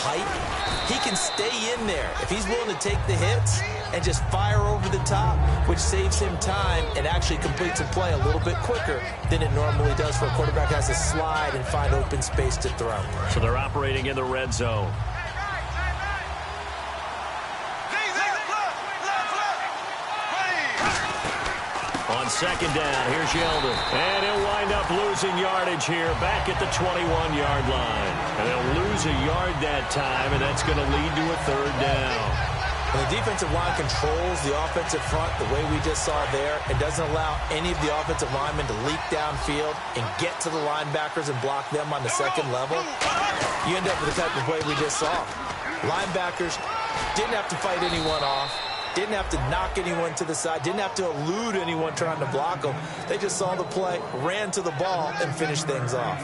height, he can stay in there if he's willing to take the hits and just fire over the top, which saves him time and actually completes a play a little bit quicker than it normally does for a quarterback who has to slide and find open space to throw. So they're operating in the red zone. On second down, here's Yeldon. And he'll wind up losing yardage here back at the 21-yard line. And they'll lose a yard that time, and that's going to lead to a third down. When the defensive line controls the offensive front the way we just saw there, it doesn't allow any of the offensive linemen to leak downfield and get to the linebackers and block them on the second level. You end up with the type of play we just saw. Linebackers didn't have to fight anyone off. Didn't have to knock anyone to the side. Didn't have to elude anyone trying to block them. They just saw the play, ran to the ball, and finished things off.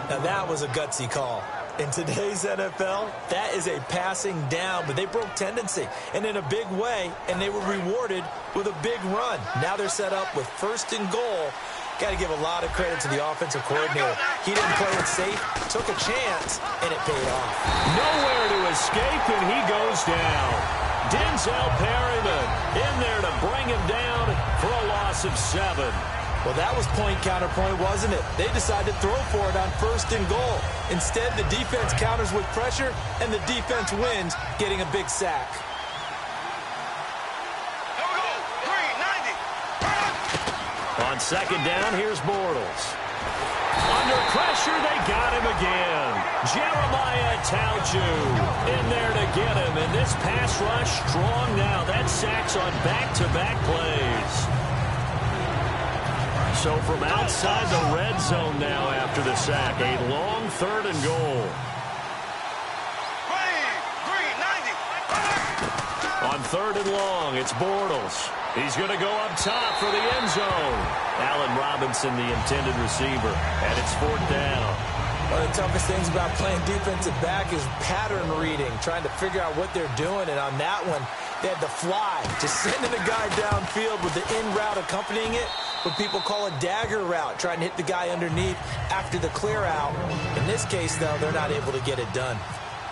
Now, that was a gutsy call. In today's NFL, that is a passing down, but they broke tendency, and in a big way, and they were rewarded with a big run. Now they're set up with first and goal. Got to give a lot of credit to the offensive coordinator. He didn't play it safe, took a chance, and it paid off. Nowhere to escape, and he goes down. Denzel Perryman in there to bring him down for a loss of 7. Well, that was point-counterpoint, wasn't it? They decided to throw for it on first and goal. Instead, the defense counters with pressure, and the defense wins, getting a big sack. On second down, here's Bortles. Under pressure, they got him again. Jeremiah Tauju in there to get him. And this pass rush strong now. That sacks on back-to-back plays. So from outside the red zone now after the sack, a long third and goal. On third and long, it's Bortles. He's going to go up top for the end zone. Allen Robinson, the intended receiver, and it's fourth down. One of the toughest things about playing defensive back is pattern reading, trying to figure out what they're doing. And on that one, they had to fly, just sending a guy downfield with the in route accompanying it, what people call a dagger route, trying to hit the guy underneath after the clear out. In this case, though, they're not able to get it done.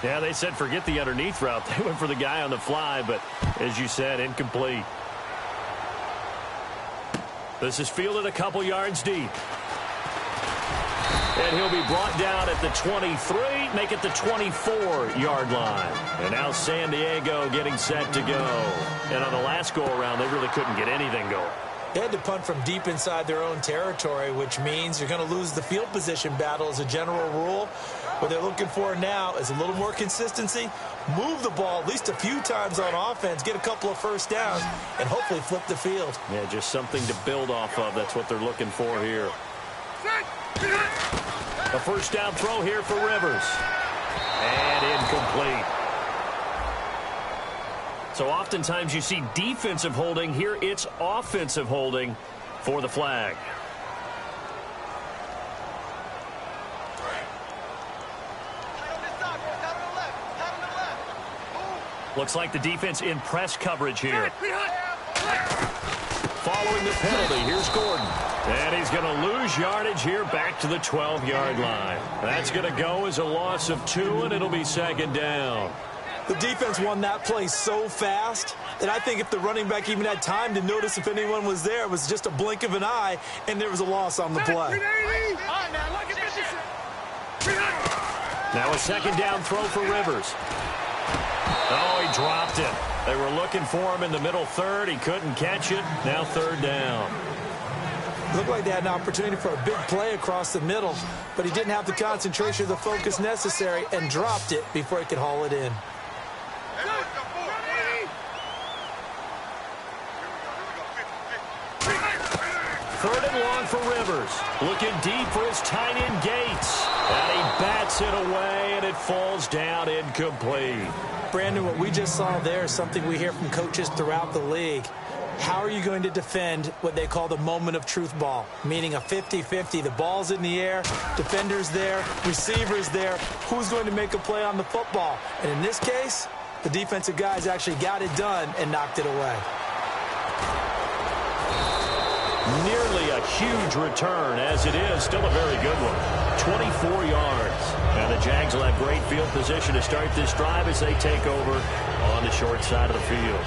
Yeah, they said forget the underneath route. They went for the guy on the fly, but as you said, incomplete. This is fielded a couple yards deep. And he'll be brought down at the 23, make it the 24-yard line. And now San Diego getting set to go. And on the last go-around, they really couldn't get anything going. They had to punt from deep inside their own territory, which means you're going to lose the field position battle as a general rule. What they're looking for now is a little more consistency, move the ball at least a few times on offense, get a couple of first downs, and hopefully flip the field. Yeah, just something to build off of. That's what they're looking for here. A first down throw here for Rivers. And incomplete. So oftentimes you see defensive holding. Here it's offensive holding for the flag. Looks like the defense in press coverage here. Following the penalty, here's Gordon. And he's going to lose yardage here back to the 12-yard line. That's going to go as a loss of 2, and it'll be second down. The defense won that play so fast that I think if the running back even had time to notice if anyone was there, it was just a blink of an eye, and there was a loss on the play. Now a second down throw for Rivers. Oh, he dropped it. They were looking for him in the middle third. He couldn't catch it. Now third down. Looked like they had an opportunity for a big play across the middle, but he didn't have the concentration or the focus necessary and dropped it before he could haul it in. Third and long for Rivers. Looking deep for his tight end Gates. And he bats it away, and it falls down incomplete. Brandon, what we just saw there is something we hear from coaches throughout the league. How are you going to defend what they call the moment of truth ball, meaning a 50-50? The ball's in the air, defender's there, receiver's there. Who's going to make a play on the football? And in this case, the defensive guys actually got it done and knocked it away. Nearly a huge return, as it is still a very good one. 24 yards. And the Jags will have great field position to start this drive as they take over on the short side of the field.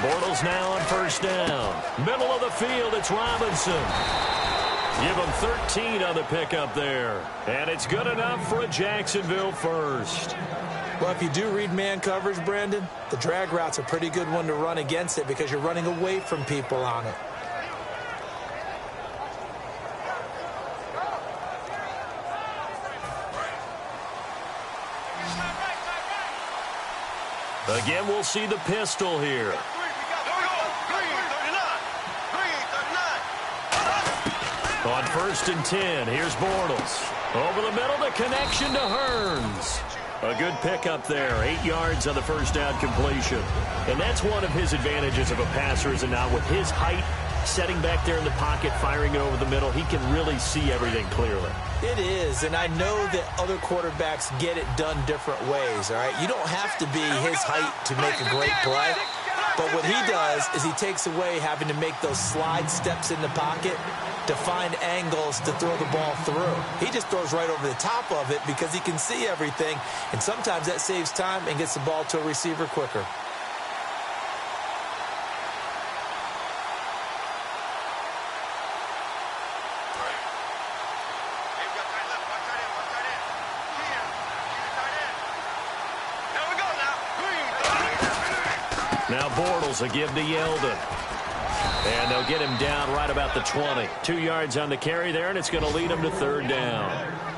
Bortles now on first down. Middle of the field, it's Robinson. Give him 13 on the pickup there. And it's good enough for a Jacksonville first. Well, if you do read man coverage, Brandon, the drag route's a pretty good one to run against it because you're running away from people on it. Again, we'll see the pistol here. On first and 10, here's Bortles. Over the middle, the connection to Hearns. A good pickup there, 8 yards on the first down completion. And that's one of his advantages of a passer, is it not? With his height, setting back there in the pocket, firing it over the middle, he can really see everything clearly. It is, and I know that other quarterbacks get it done different ways, all right? You don't have to be his height to make a great play. But what he does is he takes away having to make those slide steps in the pocket to find angles to throw the ball through. He just throws right over the top of it because he can see everything, and sometimes that saves time and gets the ball to a receiver quicker. Now Bortles will give to Yeldon. And they'll get him down right about the 20. 2 yards on the carry there, and it's going to lead him to third down.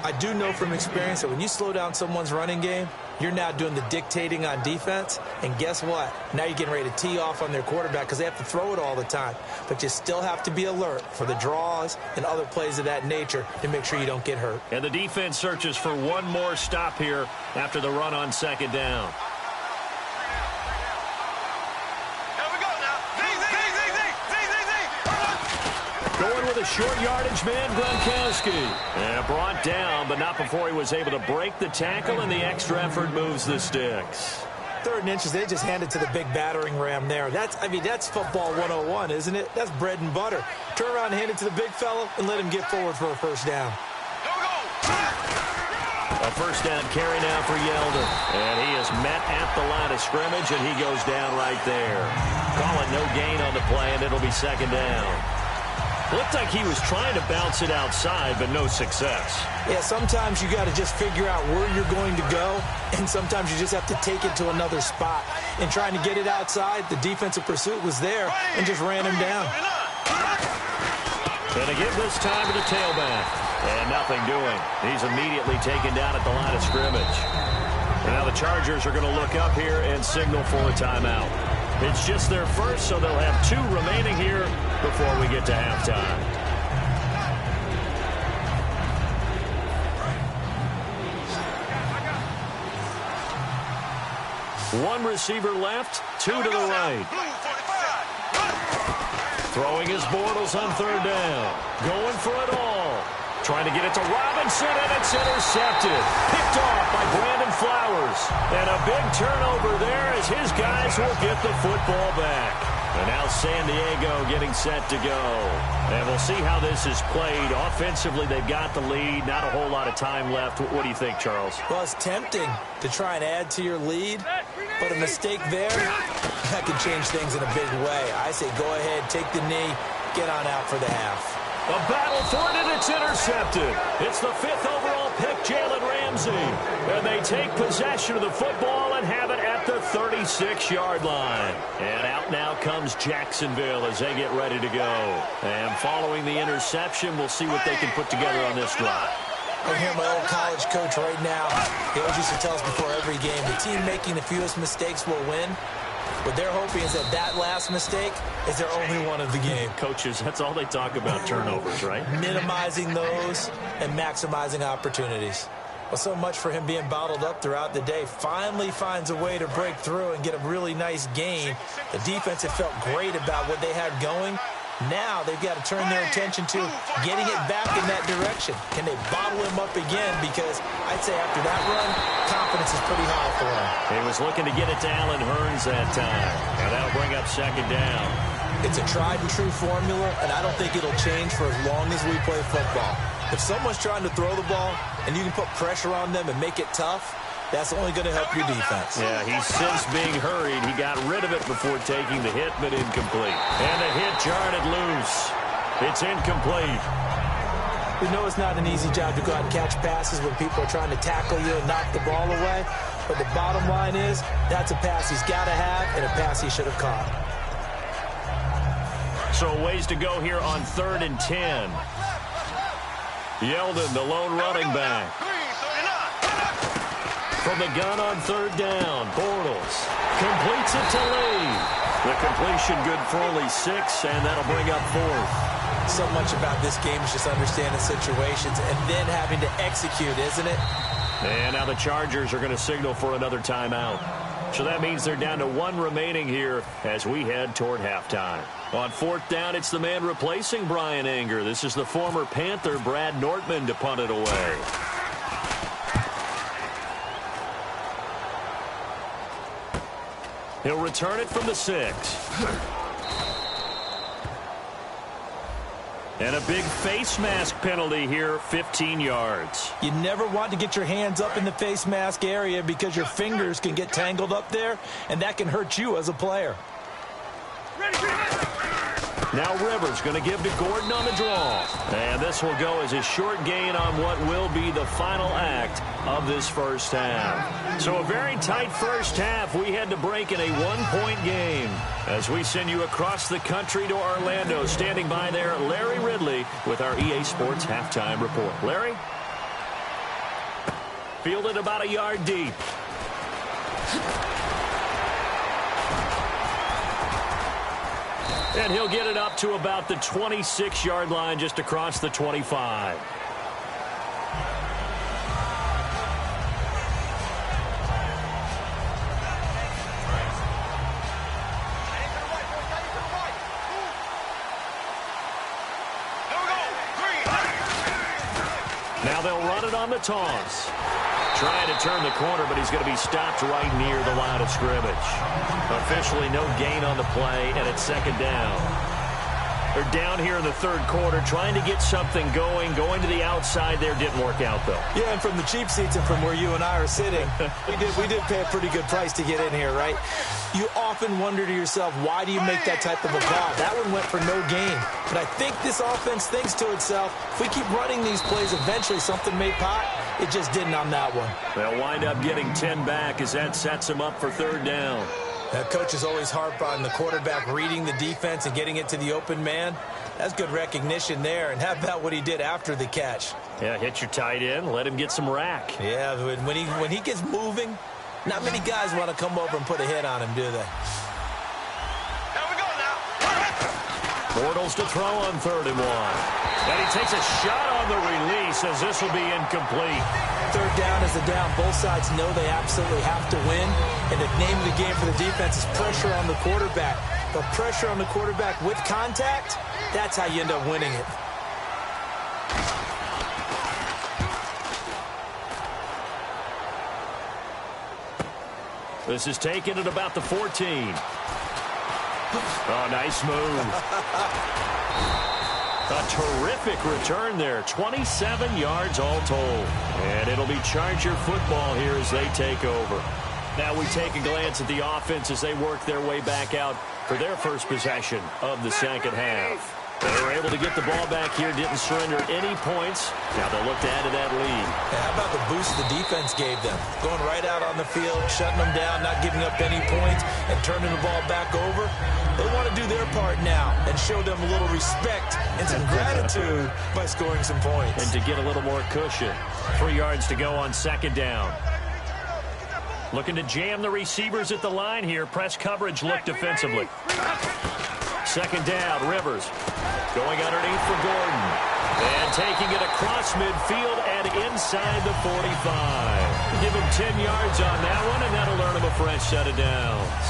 I do know from experience that when you slow down someone's running game, you're now doing the dictating on defense. And guess what? Now you're getting ready to tee off on their quarterback because they have to throw it all the time. But you still have to be alert for the draws and other plays of that nature to make sure you don't get hurt. And the defense searches for one more stop here after the run on second down. Going with a short yardage man, Gronkowski. And brought down, but not before he was able to break the tackle, and the extra effort moves the sticks. 3rd and inches, they just hand it to the big battering ram there. That's football 101, isn't it? That's bread and butter. Turn around and hand it to the big fella and let him get forward for a first down. A first down carry now for Yeldon. And he is met at the line of scrimmage, and he goes down right there. Call it no gain on the play, and it'll be second down. Looked like he was trying to bounce it outside, but no success. Yeah, sometimes you got to just figure out where you're going to go, and sometimes you just have to take it to another spot. And trying to get it outside, the defensive pursuit was there and just ran him down. And again this time to the tailback. And nothing doing. He's immediately taken down at the line of scrimmage. And now the Chargers are going to look up here and signal for a timeout. It's just their first, so they'll have 2 remaining here before we get to halftime. One receiver left, 2 to the right. Throwing his Bortles on third down. Going for it all. Trying to get it to Robinson, and it's intercepted. Picked off by Brandon Flowers. And a big turnover there as his guys will get the football back. And now San Diego getting set to go. And we'll see how this is played. Offensively, they've got the lead. Not a whole lot of time left. What do you think, Charles? Well, it's tempting to try and add to your lead, but a mistake there, that can change things in a big way. I say go ahead, take the knee, get on out for the half. A battle for it, and it's intercepted. It's the 5th overall pick, Jalen Ramsey. And they take possession of the football and have it at the 36-yard line. And out now comes Jacksonville as they get ready to go. And following the interception, we'll see what they can put together on this drive. I hear my old college coach right now. He always used to tell us before every game, the team making the fewest mistakes will win. What they're hoping is that last mistake is their only one of the game. Coaches, that's all they talk about, turnovers, right? Minimizing those and maximizing opportunities. Well, so much for him being bottled up throughout the day. Finally finds a way to break through and get a really nice gain. The defense had felt great about what they had going, Now they've got to turn their attention to getting it back in that direction. Can they bottle him up again? Because I'd say after that run, confidence is pretty high for him. He was looking to get it to Allen Hurns that time, and that'll bring up second down. It's a tried-and-true formula, and I don't think it'll change for as long as we play football. If someone's trying to throw the ball and you can put pressure on them and make it tough, that's only going to help your defense. Yeah, he's since being hurried. He got rid of it before taking the hit, but incomplete. And the hit jarred it loose. It's incomplete. We know it's not an easy job to go out and catch passes when people are trying to tackle you and knock the ball away. But the bottom line is, that's a pass he's got to have and a pass he should have caught. So ways to go here on 3rd and 10. Yeldon, the lone running back. From the gun on 3rd down, Bortles completes it to Lee. The completion good for only 6, and that'll bring up 4th. So much about this game is just understanding situations and then having to execute, isn't it? And now the Chargers are going to signal for another timeout. So that means they're down to 1 remaining here as we head toward halftime. On 4th down, it's the man replacing Brian Anger. This is the former Panther, Brad Nortman, to punt it away. He'll return it from the 6. And a big face mask penalty here, 15 yards. You never want to get your hands up in the face mask area because your fingers can get tangled up there, and that can hurt you as a player. Now Rivers going to give to Gordon on the draw. And this will go as a short gain on what will be the final act of this first half. So a very tight first half. We had to break in a 1-point game. As we send you across the country to Orlando, standing by there, Larry Ridley with our EA Sports Halftime Report. Larry? Fielded about a yard deep. And he'll get it up to about the 26-yard line, just across the 25. Now they'll run it on the toss. Trying to turn the corner, but he's going to be stopped right near the line of scrimmage. Officially no gain on the play, and it's second down. They're down here in the 3rd quarter, trying to get something going. Going to the outside there didn't work out, though. Yeah, and from the cheap seats and from where you and I are sitting, we did pay a pretty good price to get in here, right? You often wonder to yourself, why do you make that type of a call? That one went for no gain. But I think this offense thinks to itself, if we keep running these plays, eventually something may pop. It just didn't on that one. They'll wind up getting 10 back as that sets them up for 3rd down. Coaches always harp on the quarterback reading the defense and getting it to the open man. That's good recognition there. And how about what he did after the catch? Yeah, hit your tight end, let him get some rack. Yeah, when he gets moving, not many guys want to come over and put a hit on him, do they? Here we go now. Bortles to throw on 3rd and 1. And he takes a shot on the release as this will be incomplete. 3rd down is the down. Both sides know they absolutely have to win. And the name of the game for the defense is pressure on the quarterback. But pressure on the quarterback with contact, that's how you end up winning it. This is taken at about the 14. Oh, nice move. A terrific return there. 27 yards all told. And it'll be Charger football here as they take over. Now we take a glance at the offense as they work their way back out for their first possession of the second half. They were able to get the ball back here, didn't surrender any points. Now they'll look to add to that lead. How about the boost the defense gave them? Going right out on the field, shutting them down, not giving up any points, and turning the ball back over. They want to do their part now and show them a little respect and some gratitude by scoring some points. And to get a little more cushion. 3 yards to go on 2nd down. Looking to jam the receivers at the line here. Press coverage look defensively. 2nd down, Rivers going underneath for Gordon. And taking it across midfield and inside the 45. Give him 10 yards on that one, and that'll earn him a fresh set of downs.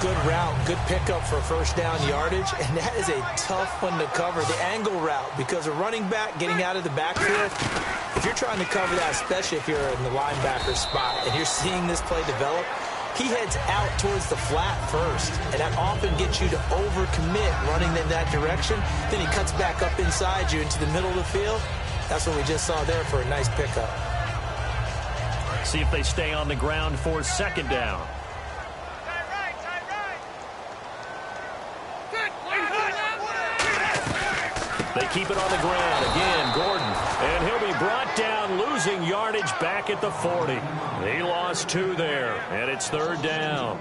Good route, good pickup for first down yardage, and that is a tough one to cover, the angle route, because a running back getting out of the backfield, if you're trying to cover that, especially if you're in the linebacker spot, and you're seeing this play develop, he heads out towards the flat first, and that often gets you to overcommit running in that direction. Then he cuts back up inside you into the middle of the field. That's what we just saw there for a nice pickup. See if they stay on the ground for second down. They keep it on the ground. Again, Gordon. And he'll be brought down, losing yardage back at the 40. He lost 2 there, and it's third down.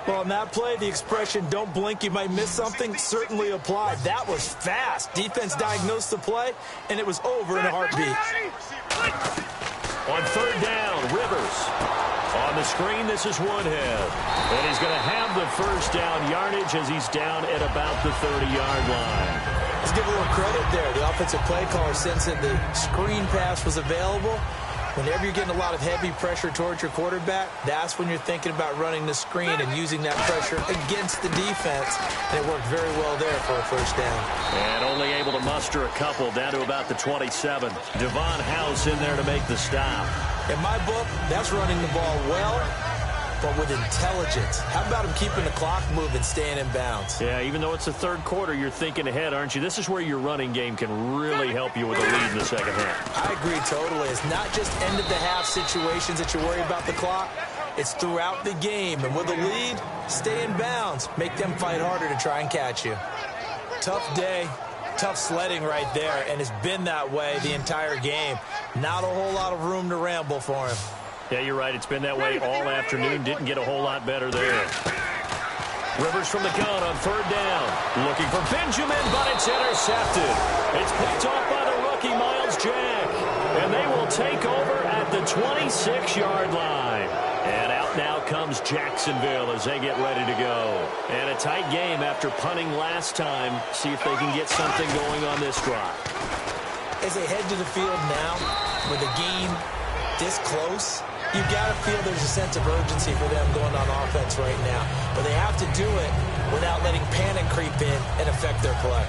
Well, on that play, the expression, don't blink, you might miss something, certainly applied. That was fast. Defense diagnosed the play, and it was over in a heartbeat. On third down, Rivers. On the screen, this is Woodhead. And he's going to have the first down yardage as he's down at about the 30-yard line. Let's give a little credit there. The offensive play caller sensed that the screen pass was available. Whenever you're getting a lot of heavy pressure towards your quarterback, that's when you're thinking about running the screen and using that pressure against the defense. And it worked very well there for a first down. And only able to muster a couple down to about the 27. Devon House in there to make the stop. In my book, that's running the ball well, but with intelligence. How about him keeping the clock moving, staying in bounds? Yeah, even though it's the third quarter, you're thinking ahead, aren't you? This is where your running game can really help you with a lead in the second half. I agree totally. It's not just end-of-the-half situations that you worry about the clock. It's throughout the game. And with a lead, stay in bounds. Make them fight harder to try and catch you. Tough day. Tough sledding right there, and it's been that way the entire game. Not a whole lot of room to ramble for him. Yeah, you're right. It's been that way all afternoon. Didn't get a whole lot better there. Rivers from the gun on third down. Looking for Benjamin, but it's intercepted. It's picked off by the rookie, Miles Jack. And they will take over at the 26-yard line. And out now comes Jacksonville as they get ready to go. And a tight game after punting last time. See if they can get something going on this drive. As they head to the field now, with the game this close, you've got to feel there's a sense of urgency for them going on offense right now. But they have to do it without letting panic creep in and affect their play.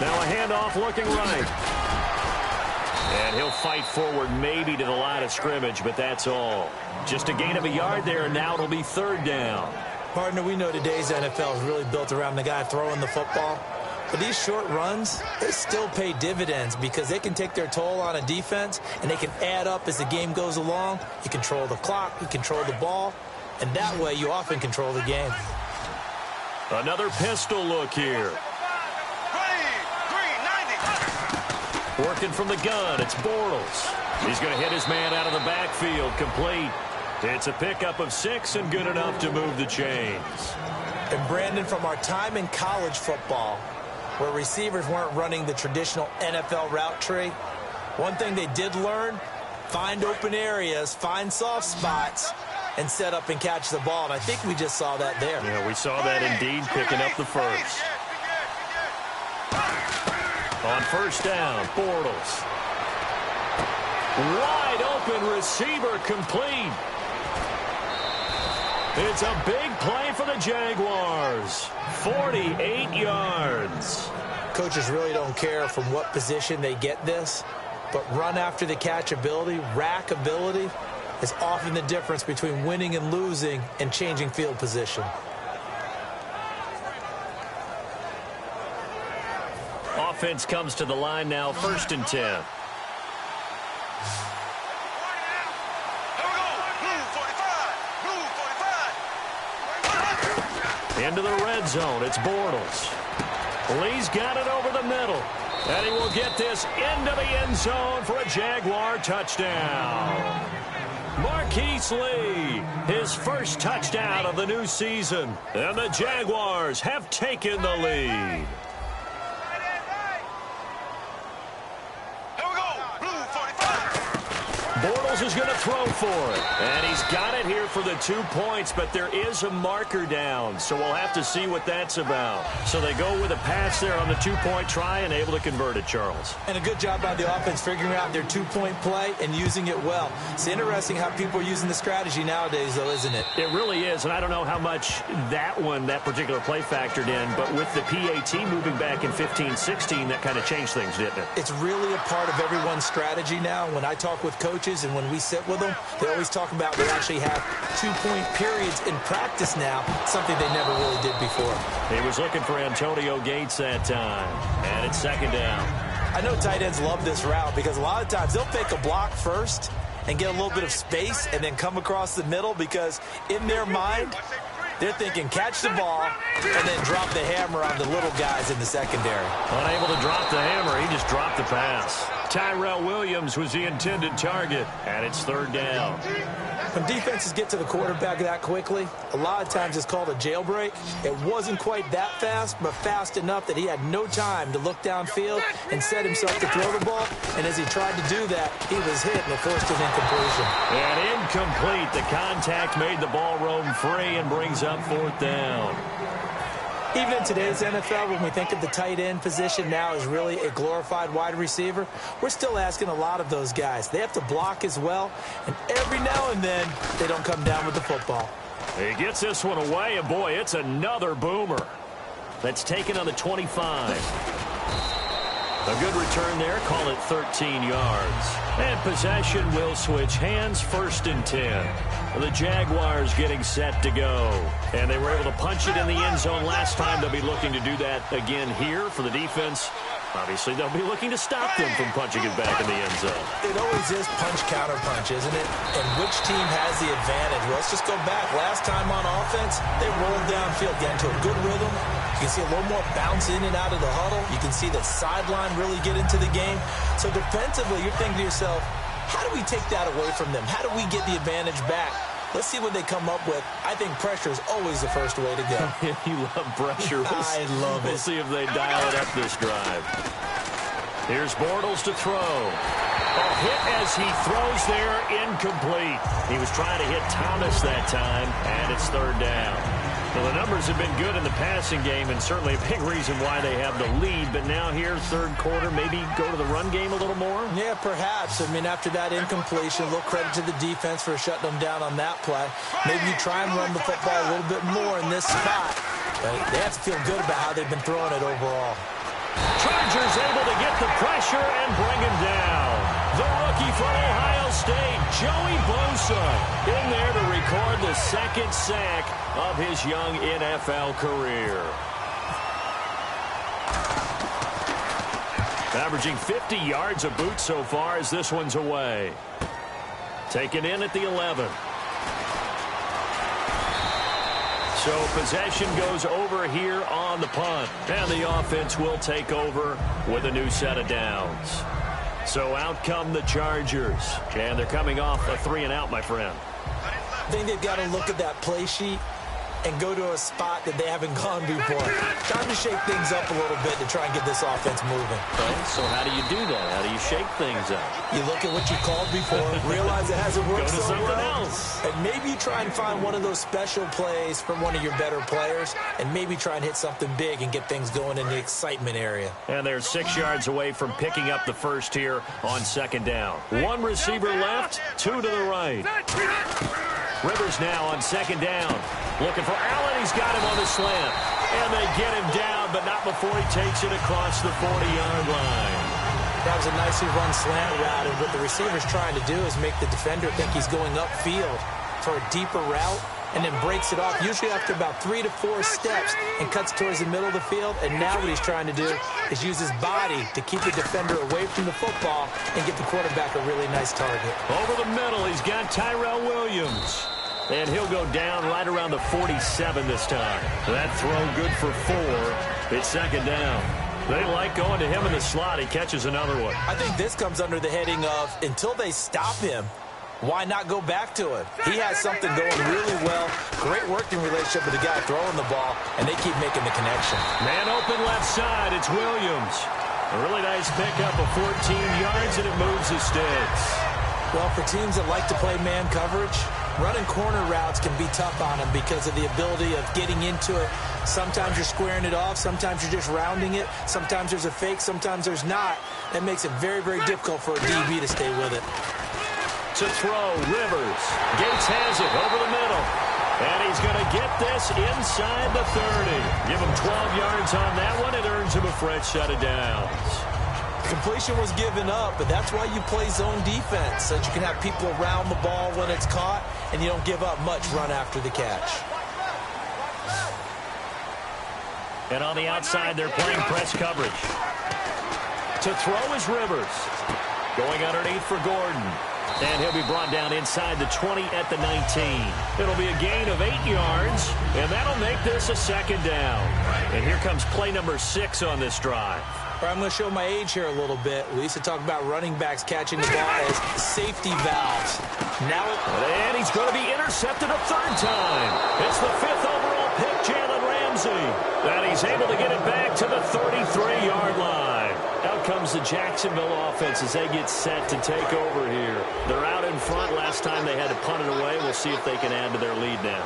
Now a handoff looking right. And he'll fight forward maybe to the line of scrimmage, but that's all. Just a gain of a yard there, and now it'll be third down. Partner, we know today's NFL is really built around the guy throwing the football. But these short runs, they still pay dividends because they can take their toll on a defense, and they can add up as the game goes along. You control the clock, you control the ball, and that way you often control the game. Another pistol look here. Working from the gun, it's Bortles. He's going to hit his man out of the backfield, complete. It's a pickup of 6 and good enough to move the chains. And Brandon, from our time in college football, where receivers weren't running the traditional NFL route tree, one thing they did learn, find open areas, find soft spots, and set up and catch the ball. And I think we just saw that there. Yeah, we saw that indeed, picking up the first. On first down, Bortles. Wide open receiver, complete. It's a big play for the Jaguars. 48 yards. Coaches really don't care from what position they get this, but run after the catch ability, rack ability, is often the difference between winning and losing and changing field position. Offense comes to the line now, 1st and 10. Into the red zone, it's Bortles. Lee's got it over the middle. And he will get this into the end zone for a Jaguar touchdown. Marquise Lee, his first touchdown of the new season. And the Jaguars have taken the lead. Bortles is going to throw for it. And he's got it here for the 2 points, but there is a marker down, so we'll have to see what that's about. So they go with a pass there on the 2-point try and able to convert it, Charles. And a good job by the offense figuring out their 2-point play and using it well. It's interesting how people are using the strategy nowadays, though, isn't it? It really is, and I don't know how much that particular play factored in, but with the PAT moving back in 15-16, that kind of changed things, didn't it? It's really a part of everyone's strategy now. When I talk with coaches and when we sit with them, they always talk about they actually have 2-point periods in practice now, something they never really did before. He was looking for Antonio Gates that time, and it's second down. I know tight ends love this route because a lot of times they'll fake a block first and get a little bit of space and then come across the middle because in their mind, they're thinking catch the ball and then drop the hammer on the little guys in the secondary. Unable to drop the hammer, he just dropped the pass. Tyrell Williams was the intended target, and it's third down. When defenses get to the quarterback that quickly, a lot of times it's called a jailbreak. It wasn't quite that fast, but fast enough that he had no time to look downfield and set himself to throw the ball. And as he tried to do that, he was hit and it forced an incompletion. And incomplete. The contact made the ball roam free and brings up fourth down. Even in today's NFL, when we think of the tight end position now as really a glorified wide receiver, we're still asking a lot of those guys. They have to block as well, and every now and then, they don't come down with the football. He gets this one away, and boy, it's another boomer. That's taken on the 25. A good return there, call it 13 yards. And possession will switch hands, 1st and 10. The Jaguars getting set to go. And they were able to punch it in the end zone last time. They'll be looking to do that again here for the defense. Obviously, they'll be looking to stop them from punching it back in the end zone. It always is punch-counter-punch, isn't it? And which team has the advantage? Well, let's just go back. Last time on offense, they rolled downfield, get into a good rhythm. You can see a little more bounce in and out of the huddle. You can see the sideline really get into the game. So defensively, you're thinking to yourself, how do we take that away from them? How do we get the advantage back? Let's see what they come up with. I think pressure is always the first way to go. You love pressure. I love it. We'll see if they dial it up this drive. Here's Bortles to throw. A hit as he throws there, incomplete. He was trying to hit Thomas that time, and it's third down. Well, the numbers have been good in the passing game, and certainly a big reason why they have the lead. But now here, third quarter, maybe go to the run game a little more? Yeah, perhaps. I mean, after that incompletion, a little credit to the defense for shutting them down on that play. Maybe you try and run the football a little bit more in this spot. But they have to feel good about how they've been throwing it overall. Chargers able to get the pressure and bring him down. The rookie from Ohio State, Joey Bosa, in there to record the second sack of his young NFL career. Averaging 50 yards a boot so far as this one's away. Taken in at the 11. So possession goes over here on the punt. And the offense will take over with a new set of downs. So out come the Chargers. And they're coming off a 3-and-out, my friend. I think they've got to look at that play sheet and go to a spot that they haven't gone before. Time to shake things up a little bit to try and get this offense moving. Okay, so how do you do that? How do you shake things up? You look at what you called before, realize it hasn't worked so well, and maybe you try and find one of those special plays from one of your better players, and maybe try and hit something big and get things going in the excitement area. And they're 6 yards away from picking up the first here on second down. One receiver left, two to the right. Rivers now on second down. Looking for Allen. He's got him on the slant. And they get him down, but not before he takes it across the 40-yard line. That was a nicely run slant route, and what the receiver's trying to do is make the defender think he's going upfield for a deeper route, and then breaks it off, usually after about 3 to 4 steps, and cuts towards the middle of the field. And now what he's trying to do is use his body to keep the defender away from the football and get the quarterback a really nice target. Over the middle, he's got Tyrell Williams. And he'll go down right around the 47 this time. That throw good for 4. It's second down. They like going to him in the slot. He catches another one. I think this comes under the heading of, until they stop him, why not go back to him? He has something going really well. Great working relationship with the guy throwing the ball, and they keep making the connection. Man open left side. It's Williams. A really nice pickup of 14 yards, and it moves the sticks. Well, for teams that like to play man coverage, running corner routes can be tough on them because of the ability of getting into it. Sometimes you're squaring it off. Sometimes you're just rounding it. Sometimes there's a fake. Sometimes there's not. That makes it very, very difficult for a DB to stay with it. To throw, Rivers. Gates has it over the middle. And he's going to get this inside the 30. Give him 12 yards on that one. It earns him a fresh set of downs. Completion was given up, but that's why you play zone defense, so that you can have people around the ball when it's caught, and you don't give up much run after the catch. And on the outside, they're playing press coverage. To throw is Rivers. Going underneath for Gordon. And he'll be brought down inside the 20 at the 19. It'll be a gain of 8 yards, and that'll make this a second down. And here comes play number 6 on this drive. I'm going to show my age here a little bit. We used to talk about running backs catching the ball as safety valves. Now, and he's going to be intercepted a third time. It's the 5th overall pick, Jalen Ramsey. And he's able to get it back to the 33-yard line. Out comes the Jacksonville offense as they get set to take over here. They're out in front. Last time they had to punt it away. We'll see if they can add to their lead now.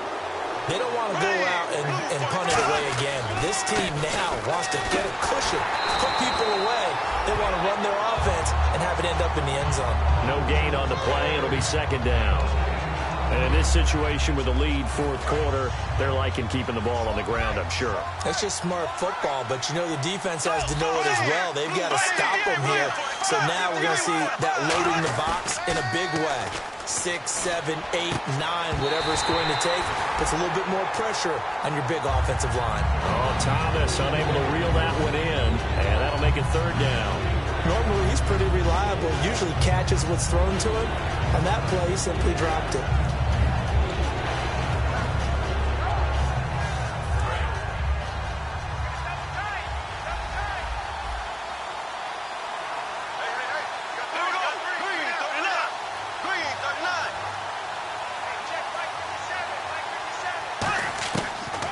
They don't want to go out and punt it away again. This team now wants to get a cushion, put people away. They want to run their offense and have it end up in the end zone. No gain on the play. It'll be second down. And in this situation with a lead fourth quarter, they're liking keeping the ball on the ground, I'm sure. That's just smart football, but you know the defense has to know it as well. They've got to stop them here. So now we're going to see that loading the box in a big way. 6, 7, 8, 9, whatever it's going to take. Puts a little bit more pressure on your big offensive line. Oh, Thomas unable to reel that one in, and that'll make it third down. Normally he's pretty reliable. Usually catches what's thrown to him. On that play, he simply dropped it.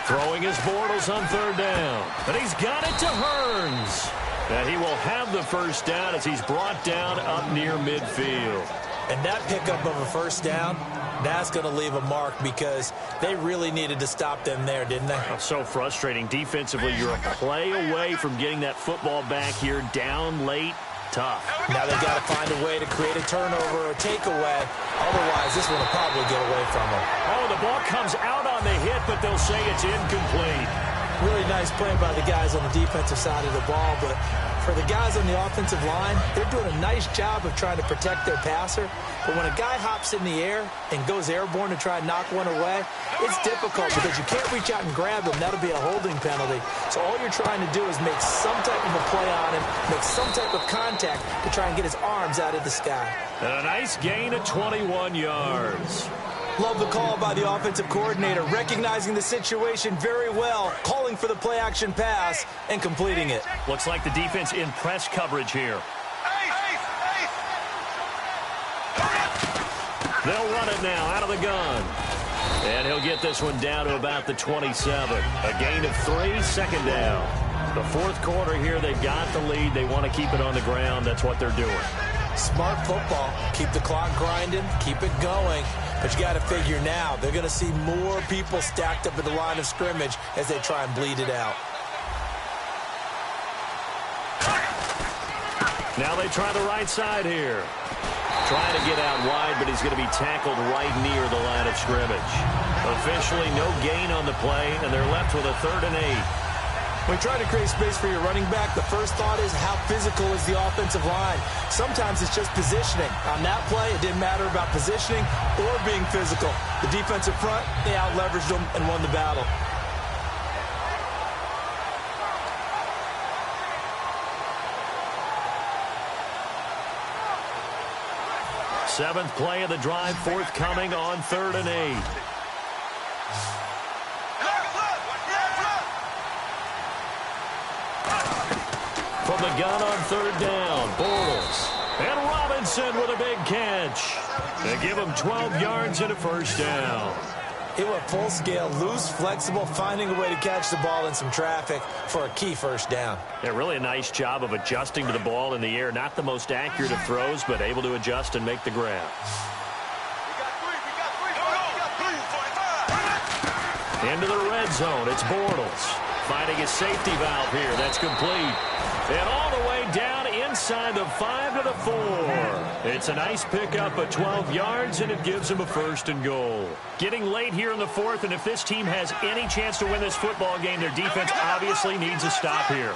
Throwing his Bortles on third down. And he's got it to Hearns. And he will have the first down as he's brought down up near midfield. And that pickup of a first down, that's going to leave a mark because they really needed to stop them there, didn't they? Oh, so frustrating. Defensively, you're a play away from getting that football back here down late. Tough. Now they've got to find a way to create a turnover or a takeaway. Otherwise, this one will probably get away from them. Oh, the ball comes out on the hit, but they'll say it's incomplete. Really nice play by the guys on the defensive side of the ball, but for the guys on the offensive line, they're doing a nice job of trying to protect their passer. But when a guy hops in the air and goes airborne to try and knock one away, it's difficult because you can't reach out and grab him. That'll be a holding penalty. So all you're trying to do is make some type of a play on him, make some type of contact to try and get his arms out of the sky. And a nice gain of 21 yards. Love the call by the offensive coordinator, recognizing the situation very well, calling for the play-action pass and completing it. Looks like the defense in press coverage here. They'll run it now out of the gun. And he'll get this one down to about the 27. A gain of 3, second down. The fourth quarter here, they've got the lead. They want to keep it on the ground. That's what they're doing. Smart football. Keep the clock grinding, keep it going. But you got to figure now, they're going to see more people stacked up at the line of scrimmage as they try and bleed it out. Now they try the right side here. Trying to get out wide, but he's going to be tackled right near the line of scrimmage. Officially, no gain on the play, and they're left with a 3rd and 8. When you try to create space for your running back, the first thought is how physical is the offensive line. Sometimes it's just positioning. On that play, it didn't matter about positioning or being physical. The defensive front, they out-leveraged them and won the battle. Seventh play of the drive forthcoming on 3rd and 8. From the gun on 3rd down, Bortles. And Robinson with a big catch. They give him 12 yards and a first down. It went full scale, loose, flexible, finding a way to catch the ball in some traffic for a key first down. Yeah, really a nice job of adjusting to the ball in the air. Not the most accurate of throws, but able to adjust and make the grab. Into the red zone, it's Bortles. Finding a safety valve here, that's complete. And all the way down inside the 5 to the 4. It's a nice pickup of 12 yards, and it gives them a 1st and goal. Getting late here in the 4th, and if this team has any chance to win this football game, their defense obviously needs a stop here.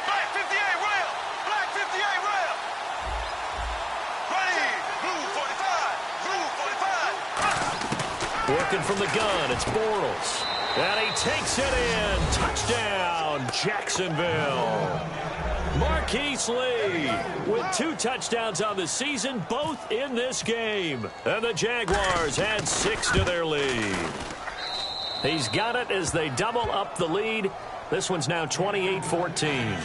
Black 58 rail! Black 58 rail! Ready! Blue 45! Blue 45! Working from the gun, it's Bortles. And he takes it in. Touchdown, Jacksonville. Marquise Lee with 2 touchdowns on the season, both in this game. And the Jaguars add 6 to their lead. He's got it as they double up the lead. This one's now 28-14.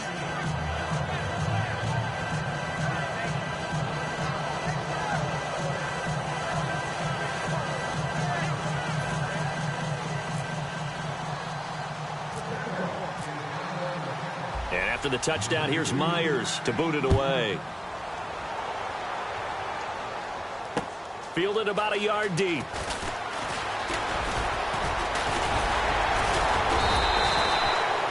After the touchdown, here's Myers to boot it away. Fielded about a yard deep.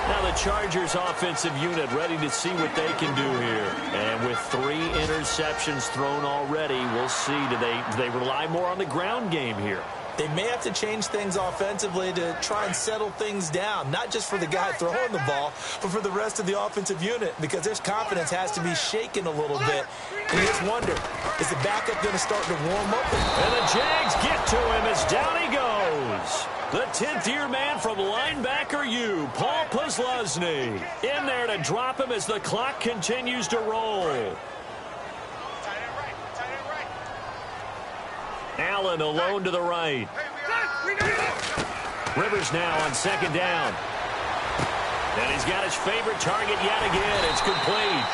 Now the Chargers offensive unit ready to see what they can do here. And with 3 interceptions thrown already, we'll see. Do they rely more on the ground game here? They may have to change things offensively to try and settle things down, not just for the guy throwing the ball, but for the rest of the offensive unit, because their confidence has to be shaken a little bit. And you just wonder, is the backup going to start to warm up? And the Jags get to him as down he goes. The 10th-year man from linebacker U, Paul Posluszny, in there to drop him as the clock continues to roll. Allen alone to the right. Rivers now on 2nd down. And he's got his favorite target yet again. It's complete.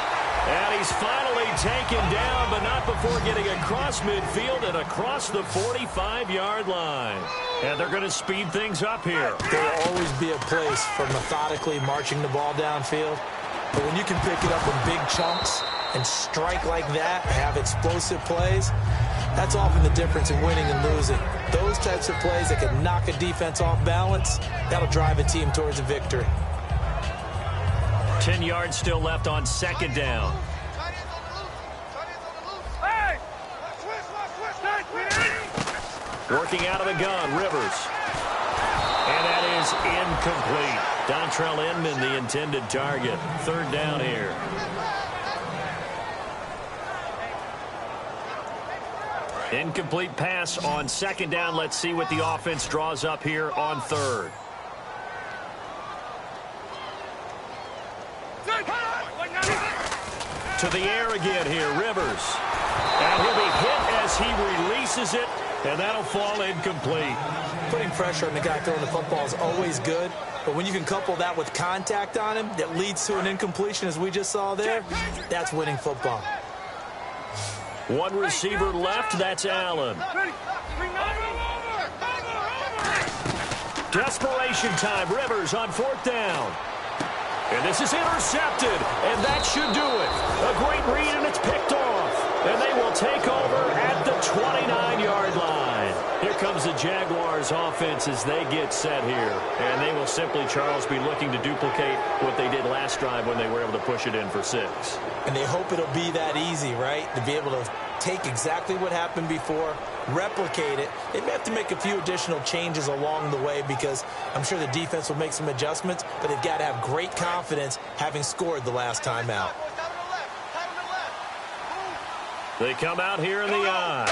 And he's finally taken down, but not before getting across midfield and across the 45-yard line. And they're going to speed things up here. There will always be a place for methodically marching the ball downfield. But when you can pick it up in big chunks and strike like that, have explosive plays, that's often the difference in winning and losing. Those types of plays that can knock a defense off balance, that'll drive a team towards a victory. 10 yards still left on 2nd down. Working out of the gun, Rivers. And that is incomplete. Dontrell Inman, the intended target. 3rd down here. Incomplete pass on 2nd down. Let's see what the offense draws up here on 3rd. To the air again here, Rivers. And he'll be hit as he releases it, and that'll fall incomplete. Putting pressure on the guy throwing the football is always good, but when you can couple that with contact on him that leads to an incompletion, as we just saw there, that's winning football. 1 receiver left, that's Allen. Desperation time, Rivers on 4th down. And this is intercepted, and that should do it. A great read, and it's picked off. And they will take over at the 29-yard line. Here comes the Jaguars offense as they get set here. And they will simply, Charles, be looking to duplicate what they did last drive when they were able to push it in for 6. And they hope it'll be that easy, right? To be able to take exactly what happened before, replicate it. They may have to make a few additional changes along the way because I'm sure the defense will make some adjustments, but they've got to have great confidence having scored the last time out. They come out here in the eye.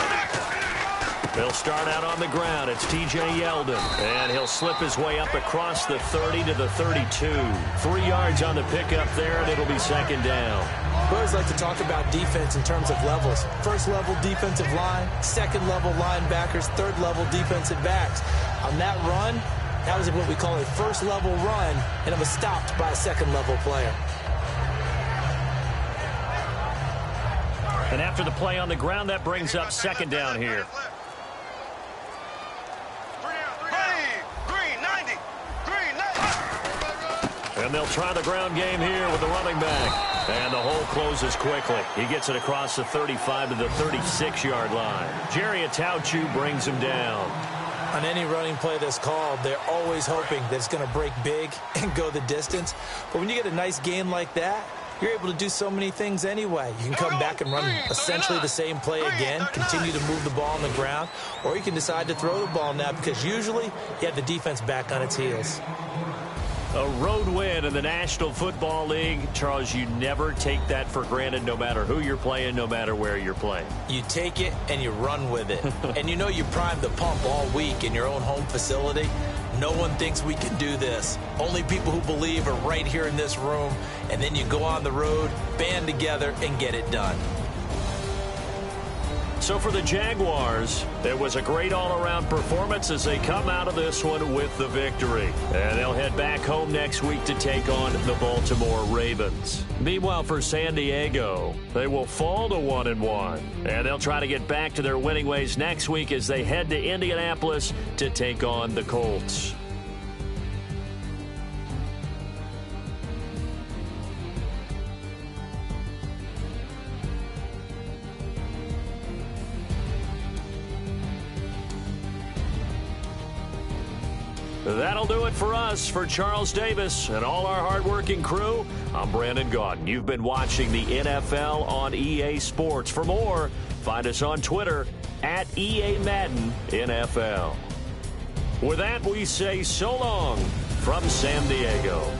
They'll start out on the ground. It's T.J. Yeldon, and he'll slip his way up across the 30 to the 32. 3 yards on the pickup there, and it'll be 2nd down. We always like to talk about defense in terms of levels. 1st level defensive line, 2nd level linebackers, 3rd level defensive backs. On that run, that was what we call a 1st level run, and it was stopped by a 2nd level player. And after the play on the ground, that brings up 2nd down here. And they'll try the ground game here with the running back. And the hole closes quickly. He gets it across the 35 to the 36-yard line. Jerry Atauchu brings him down. On any running play that's called, they're always hoping that it's going to break big and go the distance. But when you get a nice game like that, you're able to do so many things anyway. You can come back and run essentially the same play again, continue to move the ball on the ground, or you can decide to throw the ball now because usually you have the defense back on its heels. A road win in the National Football League. Charles, you never take that for granted no matter who you're playing, no matter where you're playing. You take it and you run with it. And you know you primed the pump all week in your own home facility. No one thinks we can do this. Only people who believe are right here in this room. And then you go on the road, band together, and get it done. So for the Jaguars, it was a great all-around performance as they come out of this one with the victory. And they'll head back home next week to take on the Baltimore Ravens. Meanwhile, for San Diego, they will fall to 1-1. And they'll try to get back to their winning ways next week as they head to Indianapolis to take on the Colts. That'll do it for us. For Charles Davis and all our hardworking crew, I'm Brandon Gaudin. You've been watching the NFL on EA Sports. For more, find us on Twitter at EA Madden NFL. With that, we say so long from San Diego.